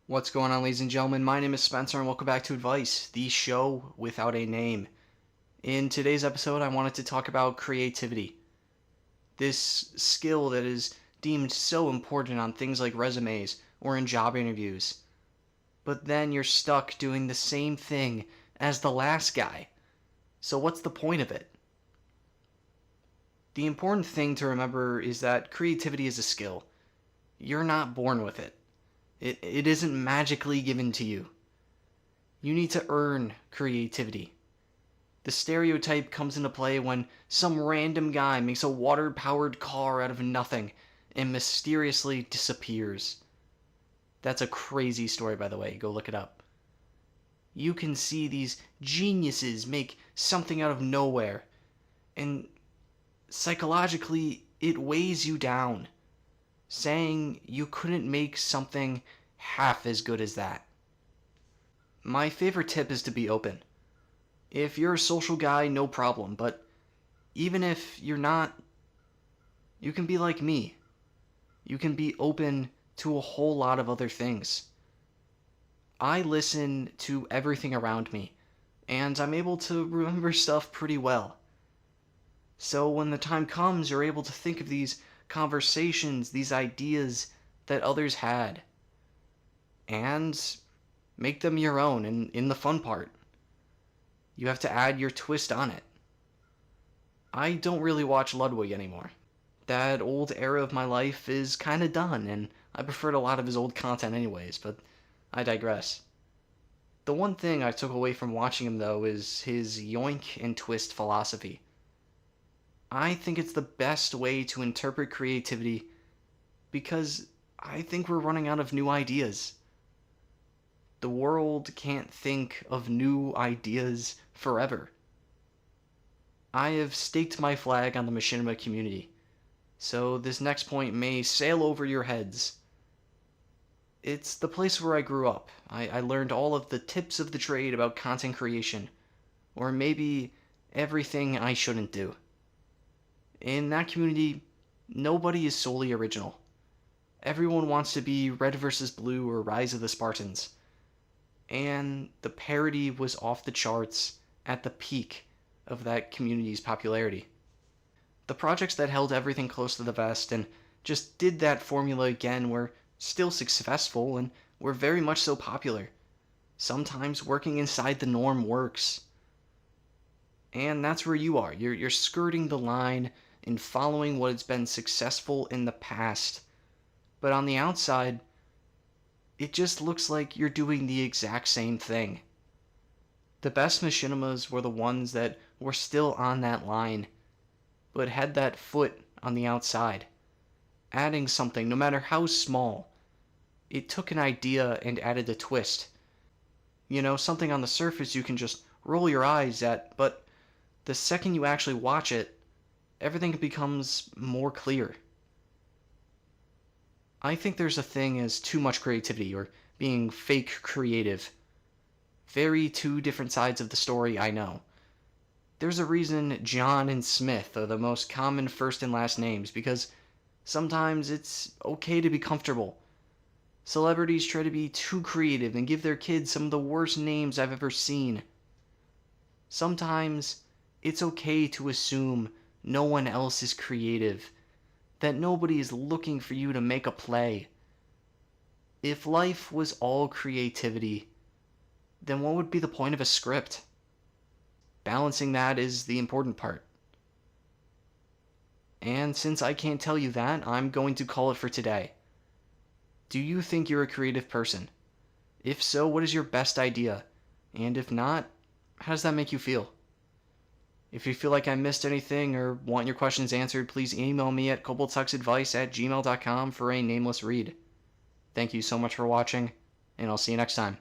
What's going on, ladies and gentlemen? My name is Spencer, and welcome back to Advice, the show without a name. In today's episode, I wanted to talk about creativity. This skill that is deemed so important on things like resumes or in job interviews. But then you're stuck doing the same thing as the last guy. So what's the point of it? The important thing to remember is that creativity is a skill. You're not born with it. It isn't magically given to you. You need to earn creativity. The stereotype comes into play when some random guy makes a water-powered car out of nothing and mysteriously disappears. That's a crazy story, by the way. Go look it up. You can see these geniuses make something out of nowhere, and psychologically, it weighs you down, saying you couldn't make something half as good as that. My favorite tip is to be open. If you're a social guy, no problem, but even if you're not, you can be like me. You can be open to a whole lot of other things. I listen to everything around me, and I'm able to remember stuff pretty well. So when the time comes, you're able to think of these conversations, these ideas that others had, and make them your own in the fun part. You have to add your twist on it. I don't really watch Ludwig anymore. That old era of my life is kinda done, and I preferred a lot of his old content anyways, but I digress. The one thing I took away from watching him, though, is his yoink and twist philosophy. I think it's the best way to interpret creativity because I think we're running out of new ideas. The world can't think of new ideas forever. I have staked my flag on the machinima community, so this next point may sail over your heads. It's the place where I grew up. I learned all of the tips of the trade about content creation, or maybe everything I shouldn't do. In that community, nobody is solely original. Everyone wants to be Red vs. Blue or Rise of the Spartans. And the parody was off the charts at the peak of that community's popularity. The projects that held everything close to the vest and just did that formula again were still successful and were very much so popular. Sometimes working inside the norm works. And that's where you are. You're skirting the line and following what has been successful in the past. But on the outside, it just looks like you're doing the exact same thing. The best machinimas were the ones that were still on that line, but had that foot on the outside, adding something, no matter how small. It took an idea and added a twist. Something on the surface you can just roll your eyes at, but the second you actually watch it, everything becomes more clear. I think there's a thing as too much creativity or being fake creative. Very two different sides of the story, I know. There's a reason John and Smith are the most common first and last names because sometimes it's okay to be comfortable. Celebrities try to be too creative and give their kids some of the worst names I've ever seen. Sometimes it's okay to assume no one else is creative, that nobody is looking for you to make a play. If life was all creativity, then what would be the point of a script? Balancing that is the important part. And since I can't tell you that, I'm going to call it for today. Do you think you're a creative person? If so, what is your best idea? And if not, how does that make you feel? If you feel like I missed anything or want your questions answered, please email me at koboldtucksadvice@gmail.com for a nameless read. Thank you so much for watching, and I'll see you next time.